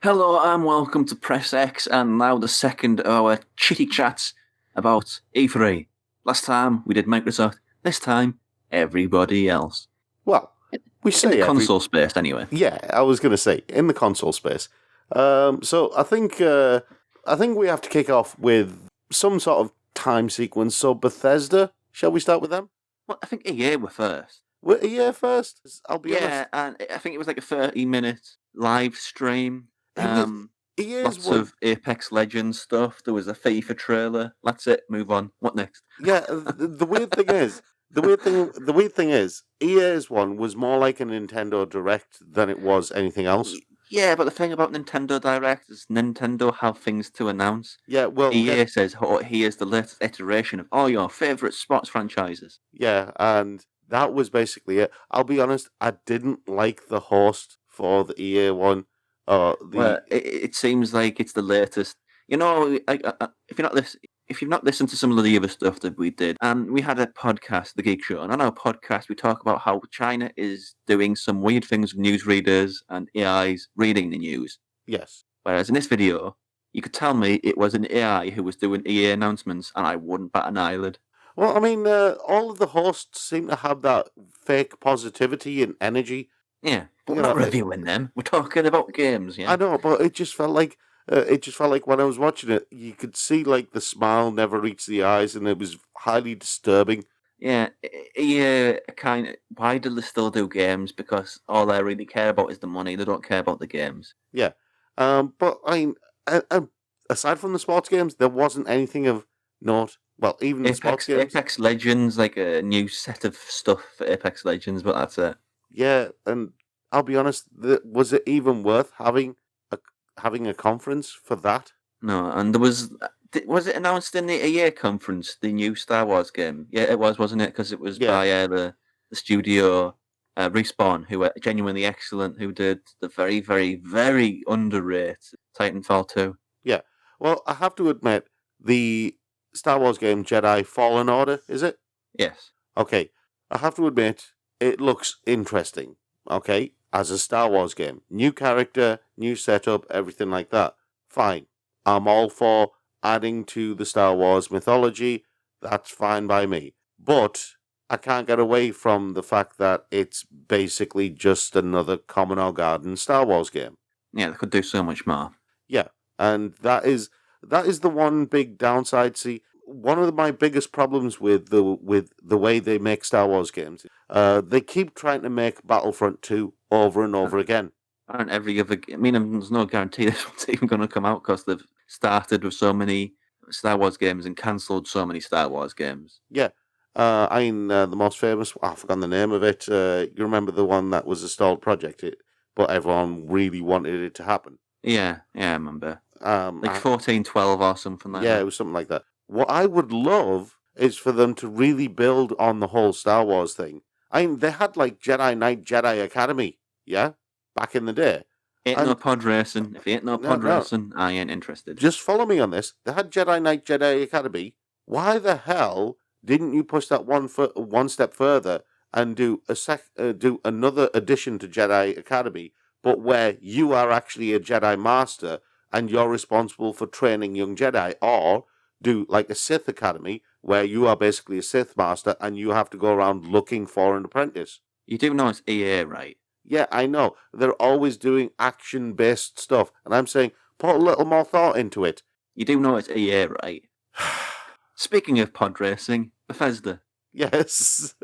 Hello and welcome to Press X, and now the second of our chitty chats about E3. Last time we did Microsoft, this time everybody else. Well, we In say the console space, anyway. Yeah, I was going to say in the console space. So I think we have to kick off with some sort of time sequence. So Bethesda, shall we start with them? Well, I think EA were first. We're EA first. I'll be honest. Yeah, and I think it was like a 30-minute live stream. EA's Lots of Apex Legends stuff. There was a FIFA trailer. That's it. Move on. What next? Yeah, the weird thing is, the weird thing is, EA's one was more like a Nintendo Direct than it was anything else. Yeah, but the thing about Nintendo Direct is Nintendo have things to announce. Yeah, well, EA says, "Oh, here's the latest iteration of all your favorite sports franchises." Yeah, and that was basically it. I'll be honest, I didn't like the host for the EA one. Well, it seems like it's the latest. You know, if you've not listened to some of the other stuff that we did, and we had a podcast, the Geek Show, and on our podcast we talk about how China is doing some weird things with newsreaders and AIs reading the news. Yes. Whereas in this video, you could tell me it was an AI who was doing EA announcements, and I wouldn't bat an eyelid. Well, I mean, all of the hosts seem to have that fake positivity and energy. Yeah, but we're not reviewing them. We're talking about games. Yeah, I know, but it just felt like when I was watching it, you could see like the smile never reached the eyes, and it was highly disturbing. Yeah, why do they still do games? Because all they really care about is the money. They don't care about the games. Yeah, but I mean, aside from the sports games, there wasn't anything of note. Well, even the sports games. Apex Legends, like a new set of stuff for Apex Legends, but that's it. Yeah, and I'll be honest, was it even worth having a conference for that? No, and there was it announced in the EA conference, the new Star Wars game? Yeah, it was, wasn't it? Because it was by the studio Respawn, who were genuinely excellent, who did the very, very, very underrated Titanfall 2. Yeah, well, I have to admit, the Star Wars game Jedi Fallen Order, is it? Yes. Okay, I have to admit, it looks interesting, okay, as a Star Wars game. New character, new setup, everything like that. Fine. I'm all for adding to the Star Wars mythology. That's fine by me. But I can't get away from the fact that it's basically just another Common or Garden Star Wars game. Yeah, they could do so much more. Yeah, and that is the one big downside. See, one of my biggest problems with the way they make Star Wars games, they keep trying to make Battlefront 2 over and over again. And every other, I mean, there's no guarantee this one's even going to come out because they've started with so many Star Wars games and cancelled so many Star Wars games. Yeah, I mean, the most famous, I've forgotten the name of it. You remember the one that was a stalled project, but everyone really wanted it to happen. Yeah, I remember. Like 1412 or something like that. Yeah, it was something like that. What I would love is for them to really build on the whole Star Wars thing. I mean, they had like Jedi Knight, Jedi Academy, yeah, back in the day. No pod racing. If you ain't no pod racing, I ain't interested. Just follow me on this. They had Jedi Knight, Jedi Academy. Why the hell didn't you push that one step further and do another addition to Jedi Academy, but where you are actually a Jedi Master and you're responsible for training young Jedi, or do like a Sith Academy where you are basically a Sith Master and you have to go around looking for an apprentice. You do know it's EA, right? Yeah, I know. They're always doing action-based stuff, and I'm saying put a little more thought into it. You do know it's EA, right? Speaking of pod racing, Bethesda. Yes.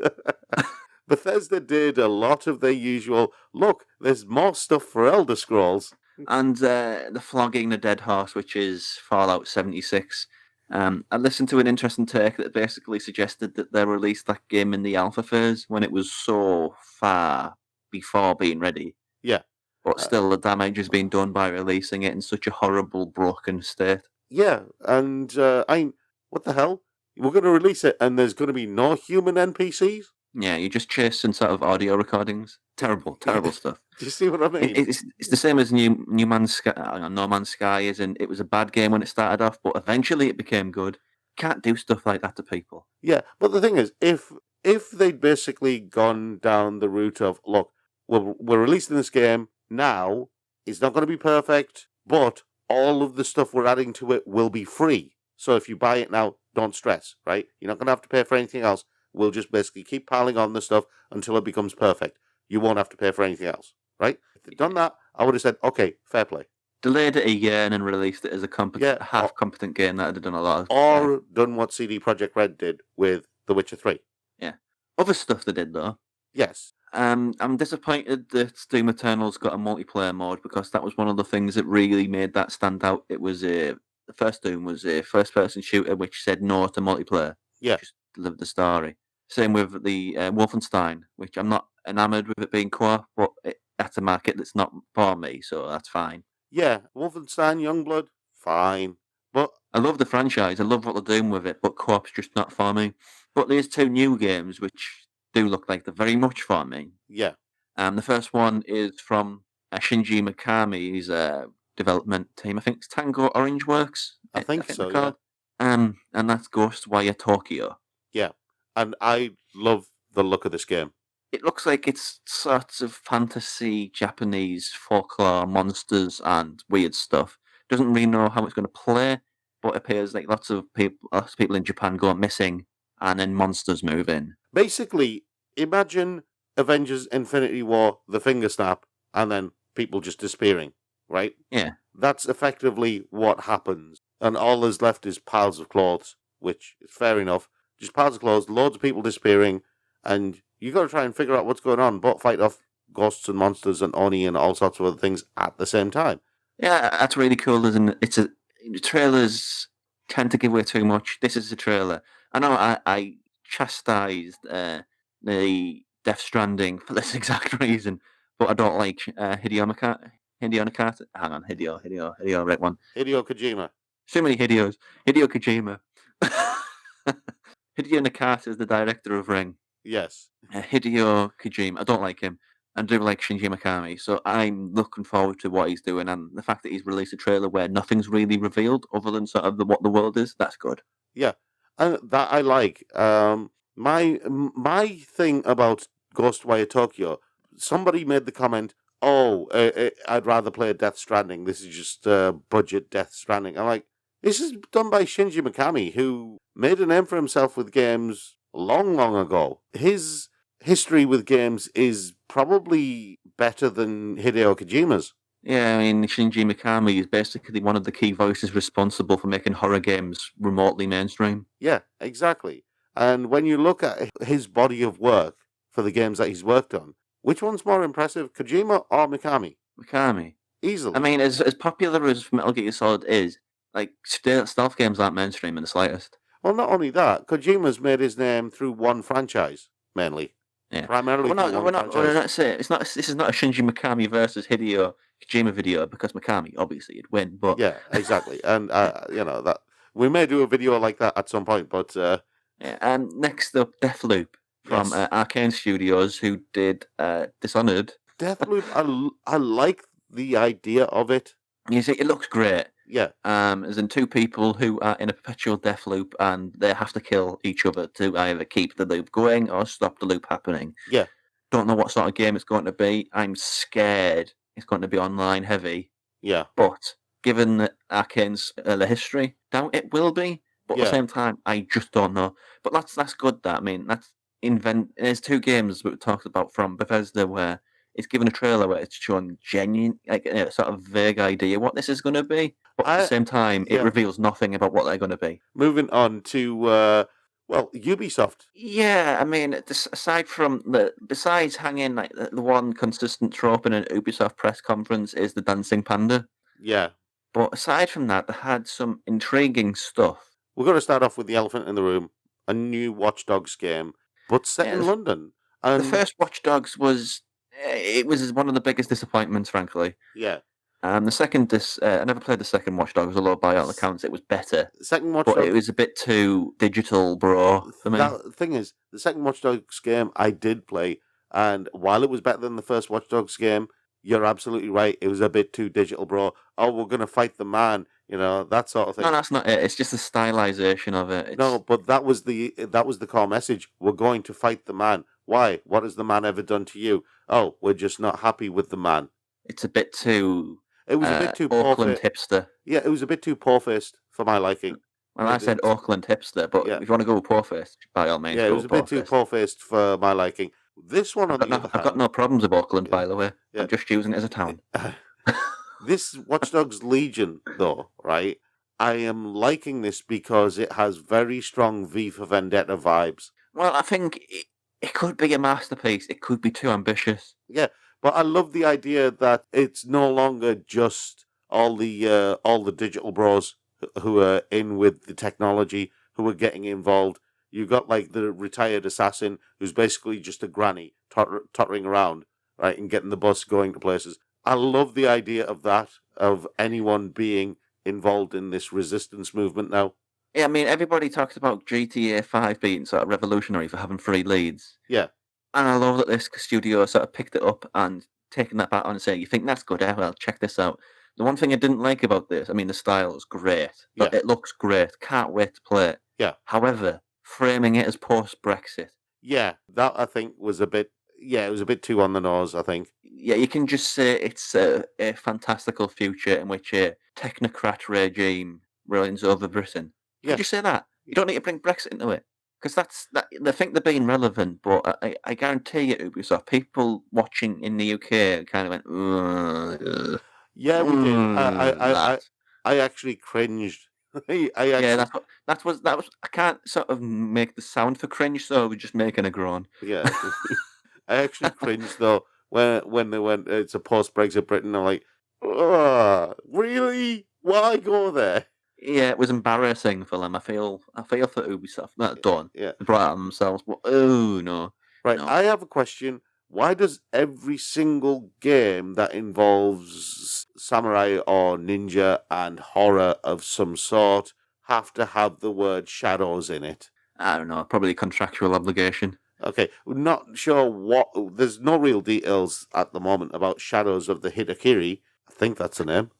Bethesda did a lot of their usual, look, there's more stuff for Elder Scrolls. And the flogging the dead horse, which is Fallout 76. I listened to an interesting take that basically suggested that they released that game in the alpha phase when it was so far before being ready. Yeah. But still, the damage has been done by releasing it in such a horrible, broken state. Yeah, and what the hell? We're going to release it and there's going to be no human NPCs? Yeah, you're just chasing sort of audio recordings. Terrible stuff. Do you see what I mean? It's the same as No Man's Sky is, and it was a bad game when it started off, but eventually it became good. Can't do stuff like that to people. Yeah, but the thing is, if they'd basically gone down the route of, look, we're releasing this game now, It's not going to be perfect, but all of the stuff we're adding to it will be free. So if you buy it now, don't stress, right? You're not going to have to pay for anything else. We'll just basically keep piling on the stuff until it becomes perfect. You won't have to pay for anything else, right? If they'd done that, I would have said, okay, fair play. Delayed it a year and then released it as a half-competent game that had done a lot of... Or done what CD Projekt Red did with The Witcher 3. Yeah. Other stuff they did, though. Yes. I'm disappointed that Doom Eternal's got a multiplayer mode, because that was one of the things that really made that stand out. It was the first Doom was a first-person shooter which said no to multiplayer. Yeah. Just delivered the story. Same with the Wolfenstein, which I'm not enamoured with it being co-op, but that's a market that's not for me, so that's fine. Yeah, Wolfenstein, Youngblood, fine. But I love the franchise. I love what they're doing with it, but co-op's just not for me. But there's 2 new games which do look like they're very much for me. Yeah. The first one is from Shinji Mikami's development team. I think it's Tango Orange Works. I think so, yeah. And that's Ghostwire Tokyo. Yeah, and I love the look of this game. It looks like it's sorts of fantasy, Japanese folklore, monsters, and weird stuff. Doesn't really know how it's going to play, but it appears like lots of people in Japan go missing, and then monsters move in. Basically, imagine Avengers Infinity War, the finger snap, and then people just disappearing, right? Yeah. That's effectively what happens. And all that's left is piles of clothes, which is fair enough. Just piles of clothes, loads of people disappearing, and you got to try and figure out what's going on, but fight off ghosts and monsters and Oni and all sorts of other things at the same time. Yeah, that's really cool, isn't it? The trailers tend to give away too much. This is a trailer. I know I chastised the Death Stranding for this exact reason, but I don't like Hideo Nakata. Hang on, Hideo, right one. Hideo Kojima. So many Hideos. Hideo Kojima. Hideo Nakata is the director of Ring. Yes. Hideo Kojima. I don't like him. I do like Shinji Mikami, so I'm looking forward to what he's doing, and the fact that he's released a trailer where nothing's really revealed other than sort of what the world is, that's good. Yeah, and that I like. My thing about Ghostwire Tokyo, somebody made the comment, I'd rather play Death Stranding. This is just budget Death Stranding. I'm like, this is done by Shinji Mikami, who made a name for himself with games long, long ago. His history with games is probably better than Hideo Kojima's. Yeah, I mean, Shinji Mikami is basically one of the key voices responsible for making horror games remotely mainstream. Yeah, exactly. And when you look at his body of work for the games that he's worked on, which one's more impressive, Kojima or Mikami? Mikami. Easily. I mean, as popular as Metal Gear Solid is, like, stealth games aren't mainstream in the slightest. Well, not only that, Kojima's made his name through one franchise, mainly. Yeah. Primarily we're not saying this is not a Shinji Mikami versus Hideo Kojima video, because Mikami obviously would win. But yeah, exactly, and that we may do a video like that at some point. But yeah. And next up, Deathloop from Arcane Studios, who did Dishonored. Deathloop, I like the idea of it. You see, it looks great. Yeah. As in 2 people who are in a perpetual death loop, and they have to kill each other to either keep the loop going or stop the loop happening. Yeah. Don't know what sort of game it's going to be. I'm scared it's going to be online heavy. Yeah. But given that Arcane's the history, doubt it will be. But at the same time, I just don't know. But that's good. That I mean, there's 2 games that we talked about from Bethesda where it's given a trailer where it's showing genuine, like a sort of vague idea what this is going to be, but at the same time, it reveals nothing about what they're going to be. Moving on to Ubisoft. Yeah, I mean, besides hanging like the one consistent trope in an Ubisoft press conference is the dancing panda. Yeah, but aside from that, they had some intriguing stuff. We're going to start off with the elephant in the room: a new Watch Dogs game, but set in London. And the first Watch Dogs was one of the biggest disappointments, frankly. Yeah. The second, I never played the second Watch Dogs, although by all accounts it was better. The second Watch Dogs, but it was a bit too digital, bro, for me. The thing is, the second Watch Dogs game I did play, and while it was better than the first Watch Dogs game, you're absolutely right. It was a bit too digital, bro. Oh, we're gonna fight the man, that sort of thing. No, that's not it. It's just the stylization of it. No, but that was the core message. We're going to fight the man. Why? What has the man ever done to you? Oh, we're just not happy with the man. It's a bit too It was a bit too Auckland hipster. Yeah, it was a bit too poor-faced for my liking. Well, I said Auckland hipster, but if you want to go with poor-faced, by all means, yeah, it was a bit too poor-faced for my liking. This one, on the other hand, I've got no problems with Auckland, by the way. Yeah. I'm just using it as a town. This Watch Dogs Legion, though, right? I am liking this because it has very strong V for Vendetta vibes. Well, I think it could be a masterpiece. It could be too ambitious. Yeah, but I love the idea that it's no longer just all the digital bros who are in with the technology who are getting involved. You've got like the retired assassin who's basically just a granny tottering around, right, and getting the bus going to places. I love the idea of that, of anyone being involved in this resistance movement now. Yeah, I mean, everybody talks about GTA 5 being sort of revolutionary for having free leads. Yeah. And I love that this studio sort of picked it up and taken that back on and saying, you think that's good? Well, check this out. The one thing I didn't like about this, I mean, the style is great. Yeah. It looks great. Can't wait to play it. Yeah. However, framing it as post-Brexit. Yeah, that I think was a bit... Yeah, it was a bit too on the nose, I think. Yeah, you can just say it's a fantastical future in which a technocrat regime runs over Britain. You can just say that. You don't need to bring Brexit into it. Because they think they're being relevant, but I guarantee you, Ubisoft, people watching in the UK kind of went, ugh. Yeah, we did. I actually cringed. Yeah, that was. I can't sort of make the sound for cringe, so we're just making a groan. Yeah. I actually cringed, though, when they went, it's a post-Brexit Britain, I'm like, really? Why go there? Yeah, it was embarrassing for them. I feel for Ubisoft. Not done. Yeah. They brought it on themselves, but oh no. Right, no. I have a question. Why does every single game that involves samurai or ninja and horror of some sort have to have the word shadows in it? I don't know, probably contractual obligation. Okay, we're not sure what... There's no real details at the moment about Shadows of the Hitakiri. I think that's the name.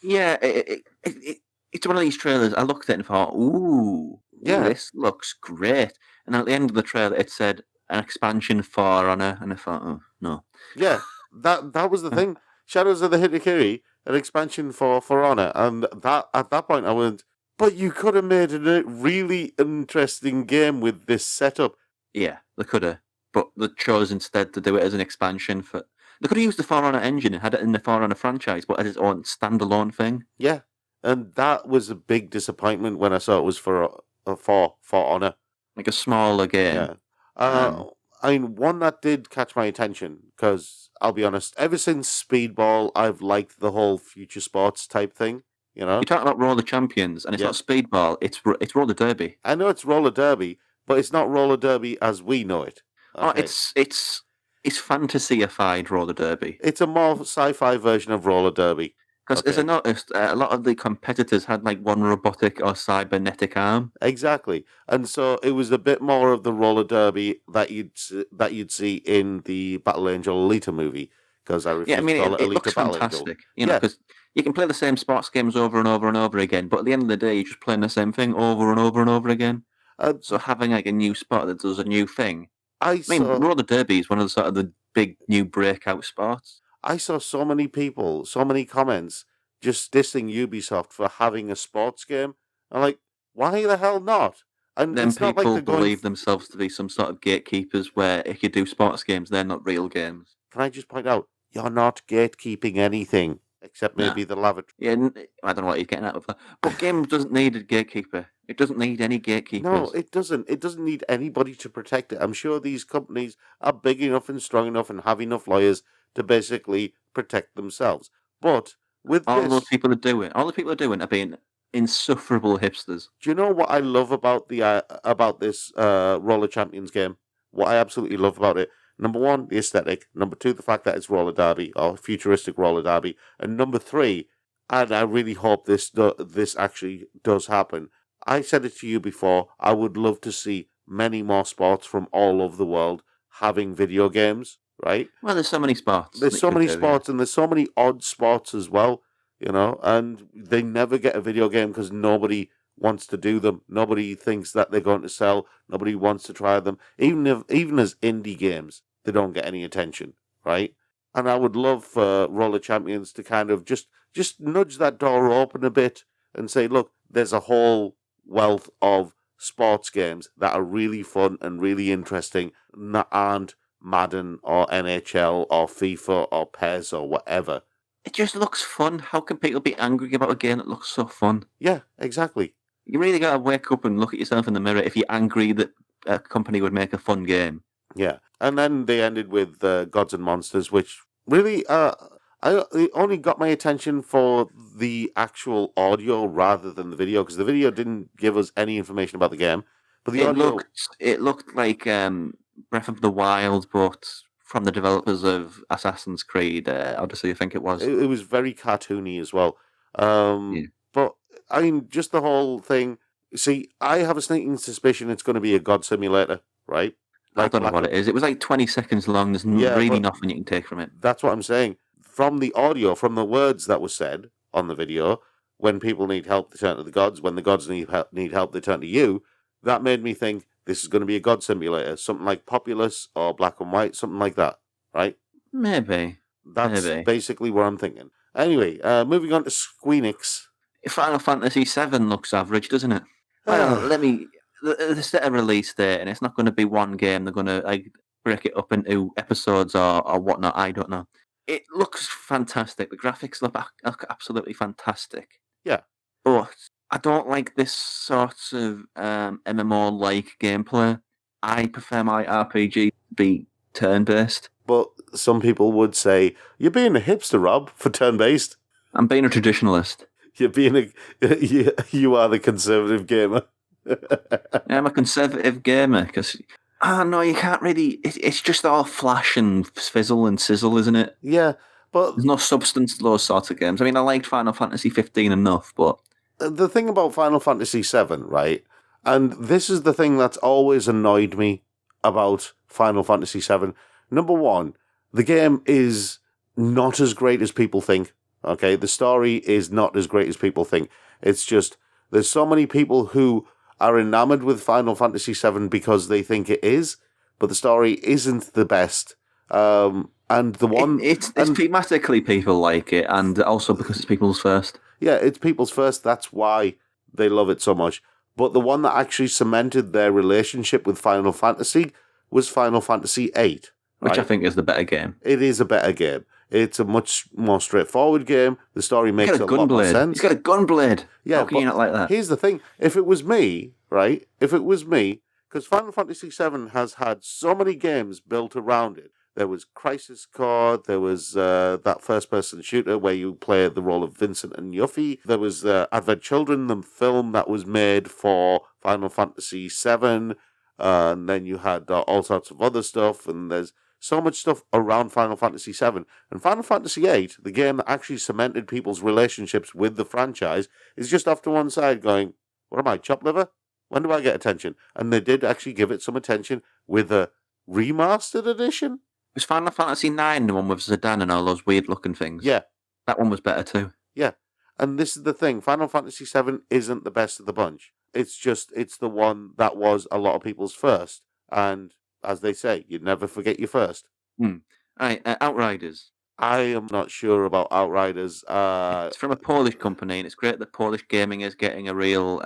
Yeah, it's one of these trailers. I looked at it and thought, ooh, this looks great. And at the end of the trailer, it said an expansion for Honor, and I thought, oh, no. Yeah, that was the thing. Shadows of the Hitakiri, an expansion for Honor. And that at that point I went, but you could have made a really interesting game with this setup. Yeah, they could have. But they chose instead to do it as an expansion for... They could have used the For Honor engine and had it in the For Honor franchise, but as its own standalone thing. Yeah, and that was a big disappointment when I saw it was for Honor. Like a smaller game. Yeah. I mean, one that did catch my attention, because I'll be honest, ever since Speedball, I've liked the whole future sports type thing. You know, you're talking about Roller Champions, and it's not Speedball; it's Roller Derby. I know it's Roller Derby, but it's not Roller Derby as we know it. Okay. Oh, it's fantasy-ified Roller Derby. It's a more sci-fi version of Roller Derby. Because as I noticed, a lot of the competitors had like one robotic or cybernetic arm. Exactly, and so it was a bit more of the Roller Derby that you'd see in the Battle Angel Alita movie. Because I refuse to call it Alita looks Battle fantastic. Angel. You know, because you can play the same sports games over and over and over again, but at the end of the day, you're just playing the same thing over and over and over again. So having like a new sport that does a new thing. I mean, Roller Derby is one of the sort of the big new breakout sports. I saw so many people, so many comments, just dissing Ubisoft for having a sports game. I'm like, why the hell not? And then people believe themselves to be some sort of gatekeepers where if you do sports games, they're not real games. Can I just point out, you're not gatekeeping anything, except maybe the lavatory. Yeah, I don't know what you're getting at with that. But games doesn't need a gatekeeper. It doesn't need any gatekeepers. No, it doesn't. It doesn't need anybody to protect it. I'm sure these companies are big enough and strong enough and have enough lawyers to basically protect themselves. But with all those people are doing, are being insufferable hipsters. Do you know what I love about this Roller Champions game? What I absolutely love about it. Number one, the aesthetic. Number two, the fact that it's roller derby or futuristic roller derby. And number three, and I really hope this actually does happen. I said it to you before. I would love to see many more sports from all over the world having video games. Right? Well, there's so many sports. There's so many sports, and there's so many odd sports as well. You know, and they never get a video game because nobody wants to do them. Nobody thinks that they're going to sell. Nobody wants to try them. Even as indie games, they don't get any attention, right? And I would love for Roller Champions to kind of just nudge that door open a bit and say, look, there's a whole wealth of sports games that are really fun and really interesting that aren't Madden or NHL or FIFA or PES or whatever. It just looks fun. How can people be angry about a game that looks so fun? Yeah, exactly. You really got to wake up and look at yourself in the mirror if you're angry that a company would make a fun game. Yeah, and then they ended with Gods and Monsters, which really it only got my attention for the actual audio rather than the video, because the video didn't give us any information about the game. But the audio... It looked like Breath of the Wild, but from the developers of Assassin's Creed Odyssey, I think it was. It was very cartoony as well. But, I mean, just the whole thing... See, I have a sneaking suspicion it's going to be a God simulator, right? I don't know what it is. It was like 20 seconds long. There's really nothing you can take from it. That's what I'm saying. From the audio, from the words that were said on the video, when people need help, they turn to the gods. When the gods need help, they turn to you. That made me think this is going to be a God simulator. Something like Populous or Black and White, something like that, right? Maybe. That's basically what I'm thinking. Anyway, moving on to Squeenix. Final Fantasy VII looks average, doesn't it? Well, they set a release date, and it's not going to be one game. They're going to break it up into episodes or whatnot. I don't know. It looks fantastic. The graphics look absolutely fantastic. Yeah. But I don't like this sort of MMO-like gameplay. I prefer my RPG to be turn-based. But some people would say, you're being a hipster, Rob, for turn-based. I'm being a traditionalist. You're being you are the conservative gamer. I'm a conservative gamer because no, you can't really. It's just all flash and fizzle and sizzle, isn't it? Yeah, but there's no substance to those sorts of games. I mean, I liked Final Fantasy 15 enough, but the thing about Final Fantasy 7, right? And this is the thing that's always annoyed me about Final Fantasy 7. Number one, the game is not as great as people think. Okay, the story is not as great as people think. It's just, there's so many people who are enamored with Final Fantasy VII because they think it is, but the story isn't the best. And the one... It's thematically people like it, and also because it's people's first. Yeah, it's people's first. That's why they love it so much. But the one that actually cemented their relationship with Final Fantasy was Final Fantasy VIII. Which I think is the better game. It is a better game. It's a much more straightforward game. The story makes a lot more sense. He's got a gunblade. Yeah, how can you not like that? Here's the thing. If it was me, right? If it was me, because Final Fantasy VII has had so many games built around it. There was Crisis Core. There was that first-person shooter where you play the role of Vincent and Yuffie. There was Advent Children, the film that was made for Final Fantasy VII. And then you had all sorts of other stuff. And there's so much stuff around Final Fantasy VII. And Final Fantasy VIII, the game that actually cemented people's relationships with the franchise, is just off to one side going, what am I, chopped liver? When do I get attention? And they did actually give it some attention with a remastered edition. Was Final Fantasy IX the one with Zidane and all those weird-looking things? Yeah. That one was better too. Yeah. And this is the thing. Final Fantasy VII isn't the best of the bunch. It's the one that was a lot of people's first. And as they say, you never forget your first. Right, Outriders. I am not sure about Outriders. It's from a Polish company, and it's great that Polish gaming is getting a real...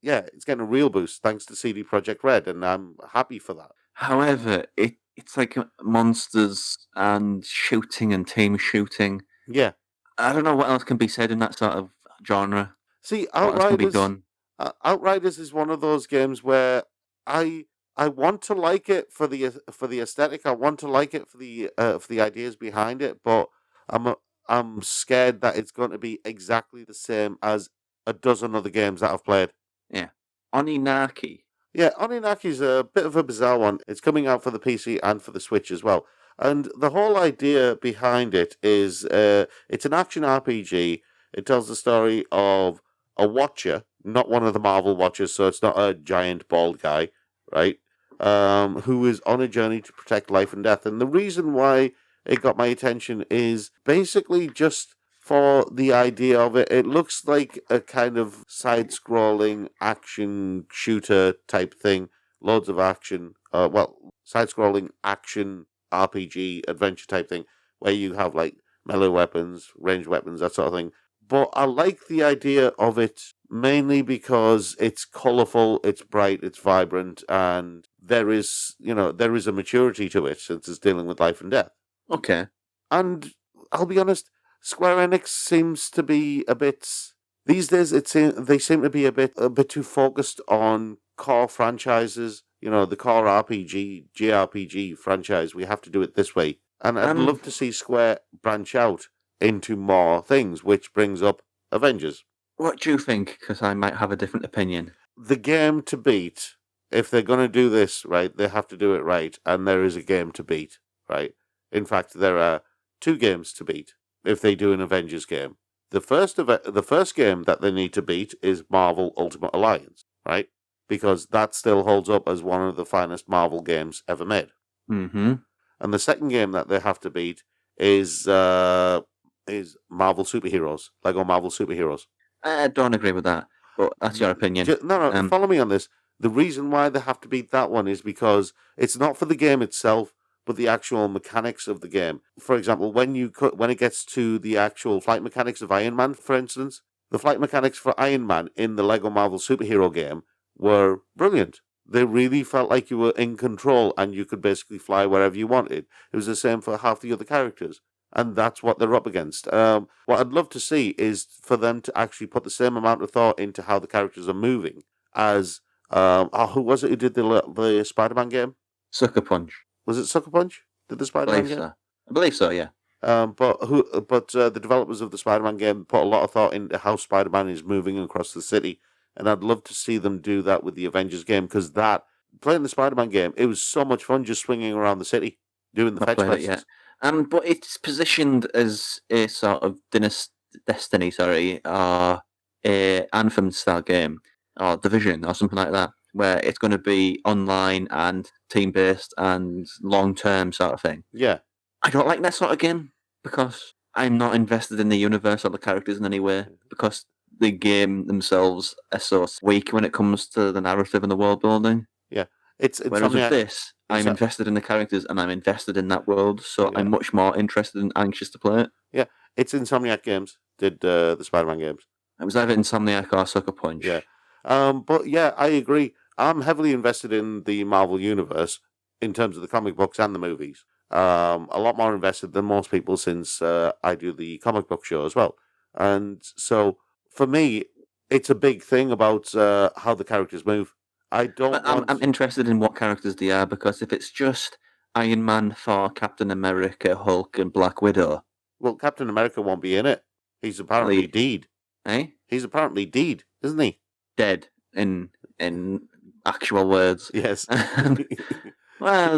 Yeah, it's getting a real boost thanks to CD Projekt Red, and I'm happy for that. However, it's like monsters and shooting and team shooting. Yeah. I don't know what else can be said in that sort of genre. See, Outriders, what else can be done? Outriders is one of those games where I want to like it for the aesthetic. I want to like it for the ideas behind it, but I'm scared that it's going to be exactly the same as a dozen other games that I've played. Yeah. Oninaki. Yeah, Oninaki's a bit of a bizarre one. It's coming out for the PC and for the Switch as well. And the whole idea behind it is it's an action RPG. It tells the story of a watcher, not one of the Marvel watchers, so it's not a giant bald guy, right? Who is on a journey to protect life and death. And the reason why it got my attention is basically just for the idea of it. It looks like a kind of side-scrolling action shooter type thing. Loads of action. Side-scrolling action RPG adventure type thing. where you have like melee weapons, ranged weapons, that sort of thing. But I like the idea of it mainly because it's colourful, it's bright, it's vibrant, and there is a maturity to it since it's dealing with life and death. Okay. And I'll be honest, Square Enix seems to be a bit these days. They seem to be a bit too focused on core franchises. The core RPG, JRPG franchise. We have to do it this way, and I'd love to see Square branch out into more things, which brings up Avengers. What do you think? Because I might have a different opinion. The game to beat, if they're going to do this right, they have to do it right, and there is a game to beat, right? In fact, there are 2 games to beat if they do an Avengers game. The first game that they need to beat is Marvel Ultimate Alliance, right? Because that still holds up as one of the finest Marvel games ever made. Mm-hmm. And the second game that they have to beat is Marvel Superheroes, Lego Marvel Superheroes. I don't agree with that, but that's your opinion. No, follow me on this. The reason why they have to beat that one is because it's not for the game itself, but the actual mechanics of the game. For example, when it gets to the actual flight mechanics of Iron Man, for instance, the flight mechanics for Iron Man in the Lego Marvel Superhero game were brilliant. They really felt like you were in control and you could basically fly wherever you wanted. It was the same for half the other characters. And that's what they're up against. What I'd love to see is for them to actually put the same amount of thought into how the characters are moving as... who was it who did the Spider-Man game? Sucker Punch. Was it Sucker Punch? Did the Spider-Man game? I believe so, yeah. But the developers of the Spider-Man game put a lot of thought into how Spider-Man is moving across the city. And I'd love to see them do that with the Avengers game, because playing the Spider-Man game, it was so much fun just swinging around the city, doing the fetch quests. But it's positioned as a sort of Destiny, or a Anthem-style game, or Division, or something like that, where it's going to be online and team-based and long-term sort of thing. Yeah. I don't like that sort of game, because I'm not invested in the universe or the characters in any way, because the game themselves are so weak when it comes to the narrative and the world building. Yeah. Whereas with this, I'm invested in the characters and I'm invested in that world, so I'm much more interested and anxious to play it. Yeah, it's Insomniac Games did the Spider-Man games. It was either Insomniac or Sucker Punch. Yeah. But yeah, I agree. I'm heavily invested in the Marvel Universe in terms of the comic books and the movies. A lot more invested than most people since I do the comic book show as well. And so, for me, it's a big thing about how the characters move. I'm interested in what characters they are, because if it's just Iron Man, Thor, Captain America, Hulk, and Black Widow... Well, Captain America won't be in it. He's apparently dead. Eh? He's apparently dead, isn't he? Dead, in actual words. Yes. Well,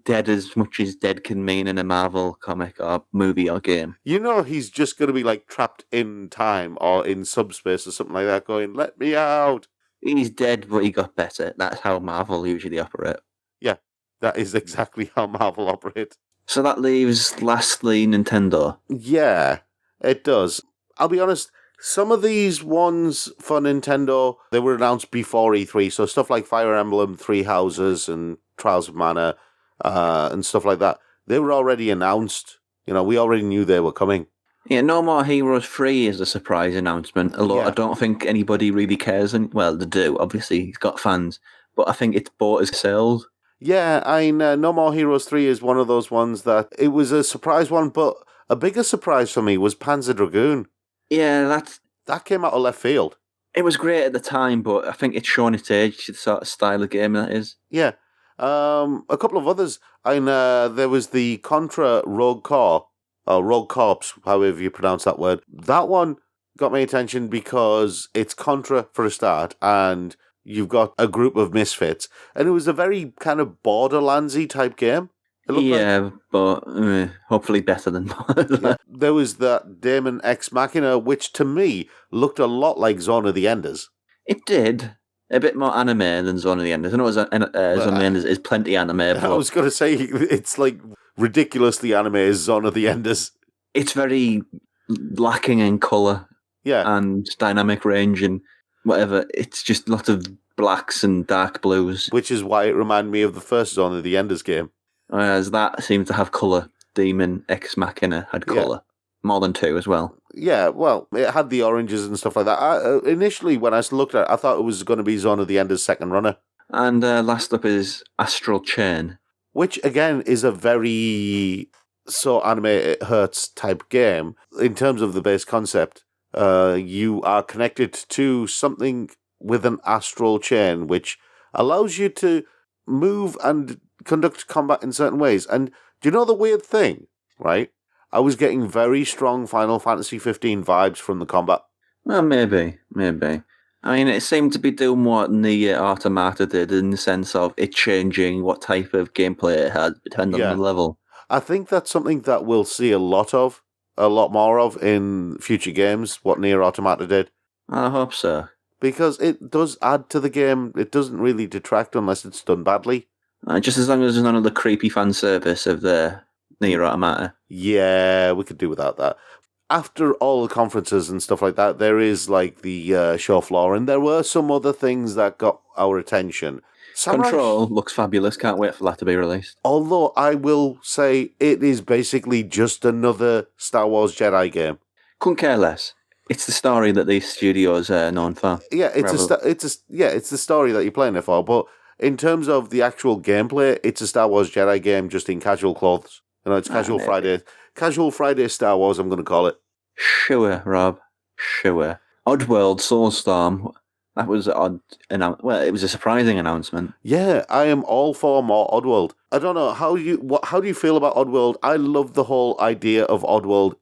dead as much as dead can mean in a Marvel comic or movie or game. He's just going to be like trapped in time or in subspace or something like that going, let me out. He's dead, but he got better. That's how Marvel usually operate. Yeah, that is exactly how Marvel operate. So that leaves, lastly, Nintendo. Yeah, it does. I'll be honest, some of these ones for Nintendo, they were announced before E3, so stuff like Fire Emblem, Three Houses, and Trials of Mana, and stuff like that, they were already announced. We already knew they were coming. Yeah, No More Heroes 3 is a surprise announcement, although I don't think anybody really cares. Well, they do, obviously, he's got fans, but I think it's bought as sales. Yeah, No More Heroes 3 is one of those ones that, it was a surprise one, but a bigger surprise for me was Panzer Dragoon. Yeah, that came out of left field. It was great at the time, but I think it's shown its age, the sort of style of game that is. Yeah. A couple of others. There was the Contra Rogue Corps, or Rogue Corps, however you pronounce that word. That one got my attention because it's Contra for a start, and you've got a group of misfits. And it was a very kind of Borderlands-y type game. But hopefully better than yeah. There was that Daemon Ex Machina, which to me looked a lot like Zone of the Enders. It did. A bit more anime than Zone of the Enders. I know Zone of the Enders is plenty anime. I was going to say, it's like ridiculously anime as Zone of the Enders. It's very lacking in colour and dynamic range and whatever. It's just lots of blacks and dark blues. Which is why it reminded me of the first Zone of the Enders game. Whereas that seemed to have colour, Demon Ex Machina had Yeah. colour. More than 2 as well. Yeah, well, it had the oranges and stuff like that. Initially, when I looked at it, I thought it was going to be Zone of the Ender's second runner. And last up is Astral Chain. Which, again, is a very so anime it hurts type game. In terms of the base concept, you are connected to something with an astral chain, which allows you to move and conduct combat in certain ways. And do you know the weird thing, right? I was getting very strong Final Fantasy 15 vibes from the combat. Well, maybe. I mean, it seemed to be doing what Nier Automata did in the sense of it changing what type of gameplay it had, depending on the level. I think that's something that we'll see a lot more of in future games, what Nier Automata did. I hope so. Because it does add to the game. It doesn't really detract unless it's done badly. Just as long as there's none of the creepy fan service of the Nier Automata. Yeah, we could do without that. After all the conferences and stuff like that, there is like the show floor, and there were some other things that got our attention. Control looks fabulous. Can't wait for that to be released. Although I will say it is basically just another Star Wars Jedi game. Couldn't care less. It's the story that these studios are known for. Yeah, it's the story that you're playing it for. But in terms of the actual gameplay, it's a Star Wars Jedi game just in casual clothes. You know, it's casual Friday. Casual Friday Star Wars, I'm going to call it. Sure, Rob. Sure. Oddworld Soulstorm. That was odd. Well, it was a surprising announcement. Yeah, I am all for more Oddworld. I don't know how do you feel about Oddworld? I love the whole idea of Oddworld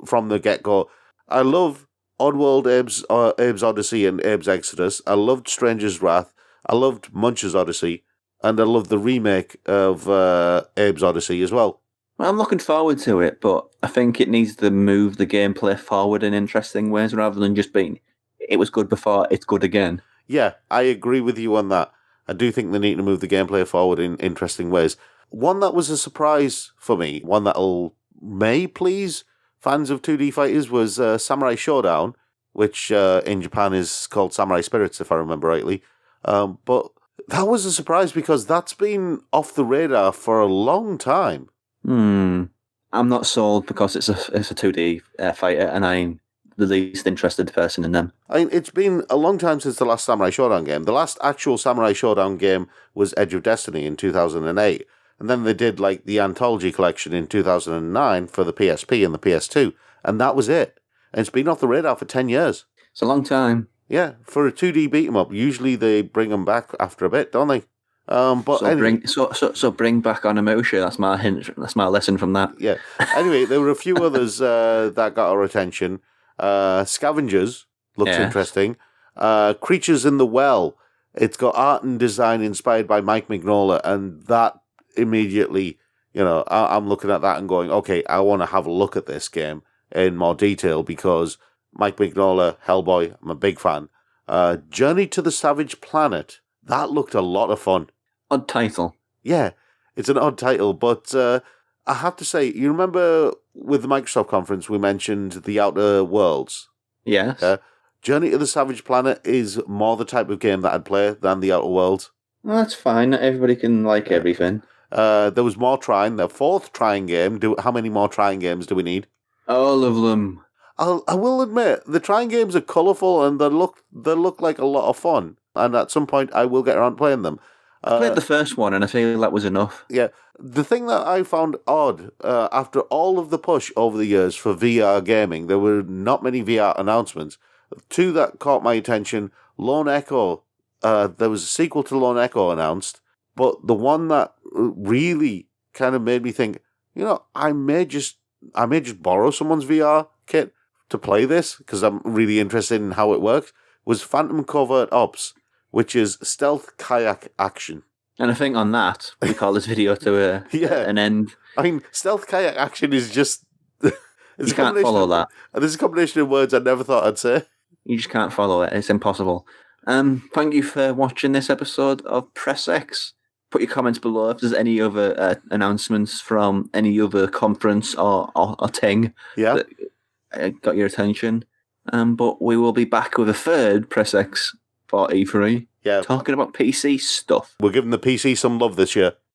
from the get go. I love Oddworld, Abe's Odyssey, and Abe's Exodus. I loved Stranger's Wrath. I loved Munch's Odyssey, and I loved the remake of Abe's Odyssey as well. Well, I'm looking forward to it, but I think it needs to move the gameplay forward in interesting ways rather than just being, it was good before, it's good again. Yeah, I agree with you on that. I do think they need to move the gameplay forward in interesting ways. One that was a surprise for me, one that may please fans of 2D fighters, was Samurai Shodown, which in Japan is called Samurai Spirits, if I remember rightly. But that was a surprise because that's been off the radar for a long time. I'm not sold because it's a 2D fighter, and I'm the least interested person in them. I mean, it's been a long time since the last Samurai Shodown game. The last actual Samurai Shodown game was Edge of Destiny in 2008. And then they did like the Anthology Collection in 2009 for the PSP and the PS2. And that was it. And it's been off the radar for 10 years. It's a long time. Yeah, for a 2D beat-em-up, usually they bring them back after a bit, don't they? But anyway, bring back Onimusha. That's my hint. That's my lesson from that. Yeah. Anyway, there were a few others that got our attention. Scavengers looks interesting. Creatures in the Well. It's got art and design inspired by Mike Mignola, and that immediately, I'm looking at that and going, okay, I want to have a look at this game in more detail because Mike Mignola, Hellboy, I'm a big fan. Journey to the Savage Planet. That looked a lot of fun. Odd title. Yeah, it's an odd title, but I have to say, you remember with the Microsoft conference we mentioned The Outer Worlds? Yes. Journey to the Savage Planet is more the type of game that I'd play than The Outer Worlds. Well, that's fine. Not everybody can like everything. There was more trying. The fourth trying game. How many more trying games do we need? All of them. I will admit, the trying games are colourful and they look like a lot of fun. And at some point, I will get around playing them. I played the first one, and I feel that was enough. Yeah. The thing that I found odd, after all of the push over the years for VR gaming, there were not many VR announcements. Two that caught my attention, Lone Echo. There was a sequel to Lone Echo announced, but the one that really kind of made me think, I may just borrow someone's VR kit to play this, because I'm really interested in how it works, was Phantom Covert Ops, which is stealth kayak action. And I think on that, we call this video to an end. I mean, stealth kayak action is just... you can't follow that. There's a combination of words I never thought I'd say. You just can't follow it. It's impossible. Thank you for watching this episode of Press X. Put your comments below if there's any other announcements from any other conference or thing that got your attention. But we will be back with a third Press X for E3. Yeah. Talking about PC stuff. We're giving the PC some love this year.